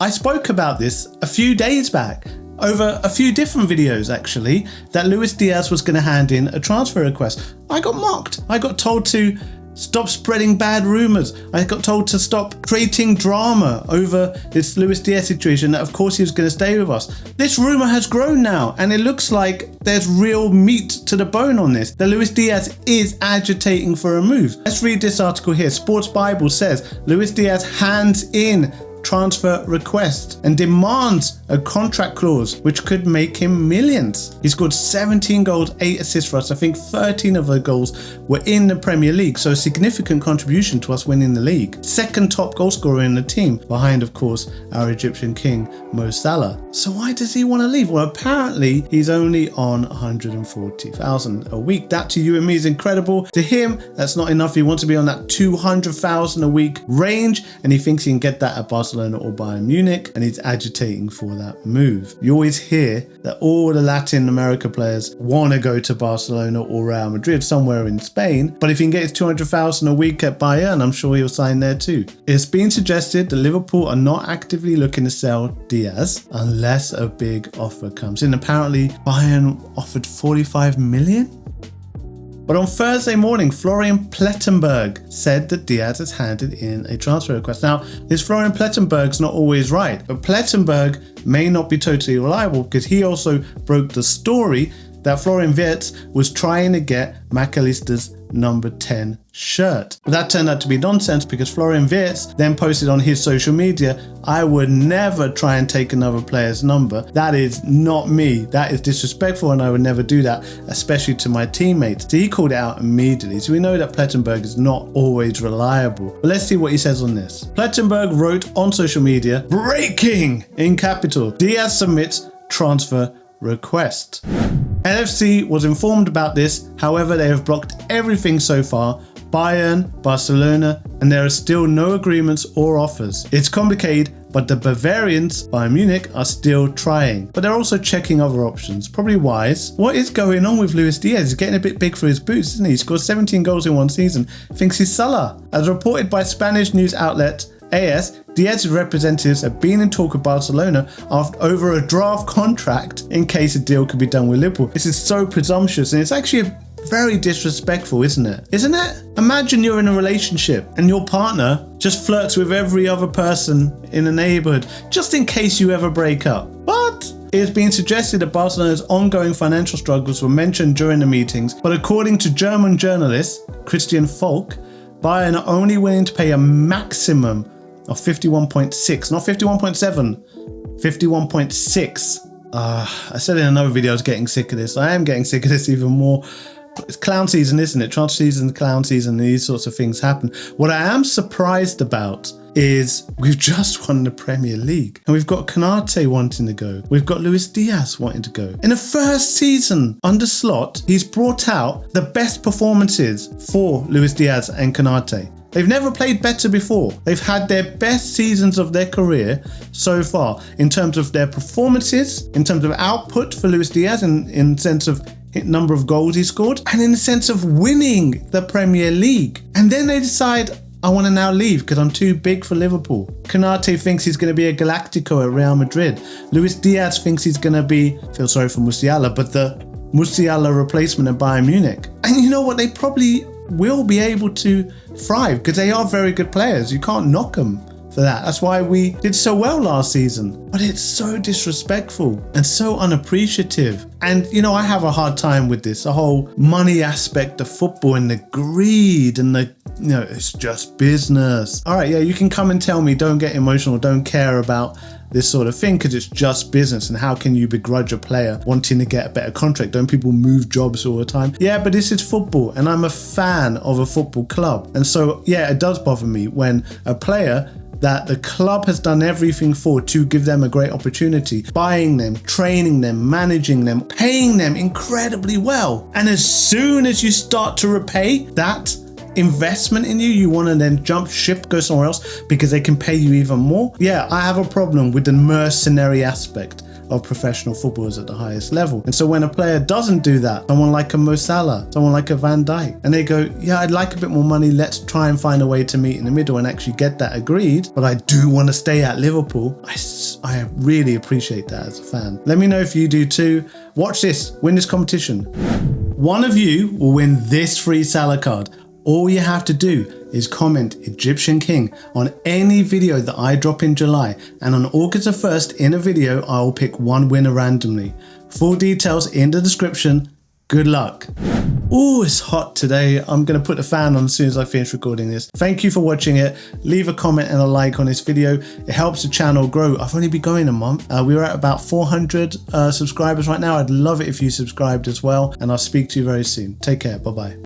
I spoke about this a few days back, over a few different videos actually, that Luis Diaz was going to hand in a transfer request. I got mocked. I got told to stop spreading bad rumours. I got told to stop creating drama over this Luis Diaz situation, that of course he was going to stay with us. This rumour has grown now, and it looks like there's real meat to the bone on this. That Luis Diaz is agitating for a move. Let's read this article here. Sports Bible says Luis Diaz hands in transfer request and demands a contract clause which could make him millions. He scored 17 goals, 8 assists for us. I think 13 of the goals were in the Premier League, so a significant contribution to us winning the league. Second top goal scorer in the team, behind of course our Egyptian king Mo Salah. So why does he want to leave? Well, apparently he's only on 140,000 a week. That to you and me is incredible. To him, that's not enough. He wants to be on that 200,000 a week range, and he thinks he can get that at Barcelona or Bayern Munich, and he's agitating for that move. You always hear that all the Latin America players want to go to Barcelona or Real Madrid, somewhere in Spain, but if he can get his 200,000 a week at Bayern, I'm sure he'll sign there too. It's been suggested that Liverpool are not actively looking to sell Diaz unless a big offer comes in. Apparently Bayern offered 45 million. But on Thursday morning, Florian Plettenberg said that Diaz has handed in a transfer request. Now, this Florian Plettenberg's not always right, but Plettenberg may not be totally reliable because he also broke the story that Florian Wirtz was trying to get McAllister's number 10 shirt. But that turned out to be nonsense because Florian Wirtz then posted on his social media, "I would never try and take another player's number. That is not me. That is disrespectful and I would never do that, especially to my teammates." So he called it out immediately. So we know that Plettenberg is not always reliable. But let's see what he says on this. Plettenberg wrote on social media, "Breaking!" in capital. Diaz submits transfer request. LFC was informed about this, however they have blocked everything so far. Bayern, Barcelona, and there are still no agreements or offers. It's complicated, but the Bavarians, Bayern Munich, are still trying. But they're also checking other options, probably wise. What is going on with Luis Diaz? He's getting a bit big for his boots, isn't he? He scored 17 goals in one season, thinks he's Salah. As reported by Spanish news outlet AS, Diaz's representatives have been in talk with Barcelona over a draft contract in case a deal could be done with Liverpool. This is so presumptuous, and it's actually very disrespectful, isn't it? Isn't it? Imagine you're in a relationship and your partner just flirts with every other person in the neighborhood just in case you ever break up. What? It has been suggested that Barcelona's ongoing financial struggles were mentioned during the meetings, but according to German journalist Christian Falk, Bayern are only willing to pay a maximum of 51.6, not 51.7, 51.6. I said in another video I was getting sick of this. I am getting sick of this even more. It's clown season, isn't it? Transfer season, clown season, these sorts of things happen. What I am surprised about is we've just won the Premier League and we've got Konate wanting to go. We've got Luis Diaz wanting to go. In the first season under Slot, he's brought out the best performances for Luis Diaz and Konate. They've never played better before. They've had their best seasons of their career so far in terms of their performances, in terms of output for Luis Diaz, in sense of number of goals he scored, and in the sense of winning the Premier League. And then they decide, I want to now leave because I'm too big for Liverpool. Konate thinks he's going to be a Galactico at Real Madrid. Luis Diaz thinks he's going to be, feel sorry for Musiala, but the Musiala replacement at Bayern Munich. And you know what? They probably will be able to thrive because they are very good players. You can't knock them for that. That's why we did so well last season. But it's so disrespectful and so unappreciative. And you know, I have a hard time with this, the whole money aspect of football and the greed and the, you know, it's just business. All right, yeah, you can come and tell me don't get emotional, don't care about this sort of thing because it's just business, and how can you begrudge a player wanting to get a better contract? Don't people move jobs all the time? Yeah, but this is football and I'm a fan of a football club, and so yeah, it does bother me when a player that the club has done everything for to give them a great opportunity, buying them, training them, managing them, paying them incredibly well, and as soon as you start to repay that investment in you want to then jump ship, go somewhere else because they can pay you even more. Yeah, I have a problem with the mercenary aspect of professional footballers at the highest level. And so when a player doesn't do that, someone like a Mo Salah, someone like a Van Dijk, and they go, yeah, I'd like a bit more money, let's try and find a way to meet in the middle and actually get that agreed, but I do want to stay at Liverpool, I really appreciate that as a fan. Let me know if you do too. Watch this, win this competition. One of you will win this free Salah card. All you have to do is comment Egyptian King on any video that I drop in July, and on August the 1st in a video I will pick one winner randomly. Full details in the description. Good luck. Oh, it's hot today. I'm going to put the fan on as soon as I finish recording this. Thank you for watching it. Leave a comment and a like on this video. It helps the channel grow. I've only been going a month. We're at about 400 subscribers right now. I'd love it if you subscribed as well, and I'll speak to you very soon. Take care. Bye-bye.